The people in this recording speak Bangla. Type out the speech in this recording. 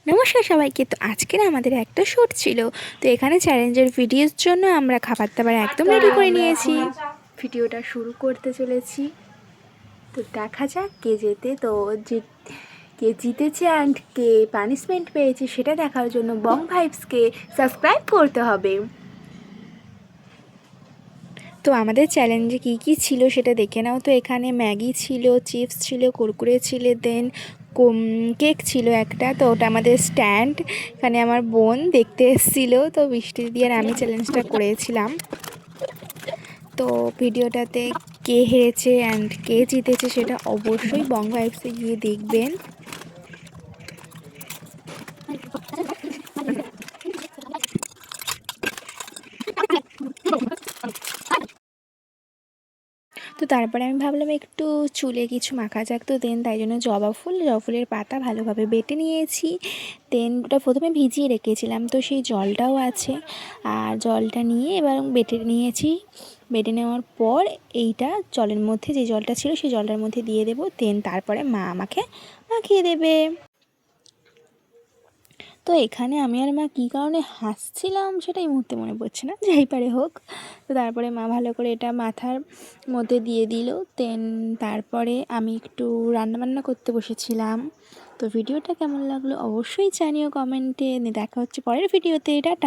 নমস্কার সবাইকে। তো আজকের আমাদের একটা শ্যুট ছিল, তো এখানে চ্যালেঞ্জের ভিডিওর জন্য আমরা খাবার দাবার একদম রেডি করে নিয়েছি। ভিডিওটা শুরু করতে চলেছি, তো দেখা যাক কে জেতে। তো কে জিতেছে অ্যান্ড কে পানিশমেন্ট পেয়েছে সেটা দেখার জন্য বং ভাইবসকে সাবস্ক্রাইব করতে হবে। তো আমাদের চ্যালেঞ্জে কী কী ছিল সেটা দেখে নাও। তো এখানে ম্যাগি ছিল, চিপস ছিল, কুরকুরে ছিল, দেন কেক ছিল একটা। তো ওটা আমাদের স্ট্যান্ড, এখানে আমার বোন দেখতে এসেছিলো। তো বৃষ্টি দিয়ে আমি চ্যালেঞ্জটা করেছিলাম। তো ভিডিওটাতে কে হেরেছে অ্যান্ড কে জিতেছে সেটা অবশ্যই বং ভাইবসে গিয়ে দেখবেন। তো তারপরে আমি ভাবলাম একটু চুলে কিছু মাখা যাক, তো দেন তাই জন্য জবা ফুলের পাতা ভালোভাবে বেটে নিয়েছি। দেন ওটা প্রথমে ভিজিয়ে রেখেছিলাম, তো সেই জলটাও আছে। আর জলটা নিয়ে এবার বেটে নিয়েছি। বেটে নেওয়ার পর এইটা জলের মধ্যে, যে জলটা ছিল সেই জলটার মধ্যে দিয়ে দেবো। দেন তারপরে মা আমাকে মাখিয়ে দেবে। তো এখানে আমি আর মা কী কারণে হাসছিলাম সেটা এই মুহূর্তে মনে পড়ছে না, যাই পারে হোক। তো তারপরে মা ভালো করে এটা মাথার মধ্যে দিয়ে দিল। দেন তারপরে আমি একটু রান্নাবান্না করতে বসেছিলাম। তো ভিডিওটা কেমন লাগলো অবশ্যই জানিও কমেন্টে। দেখা হচ্ছে পরের ভিডিওতে। টাটা।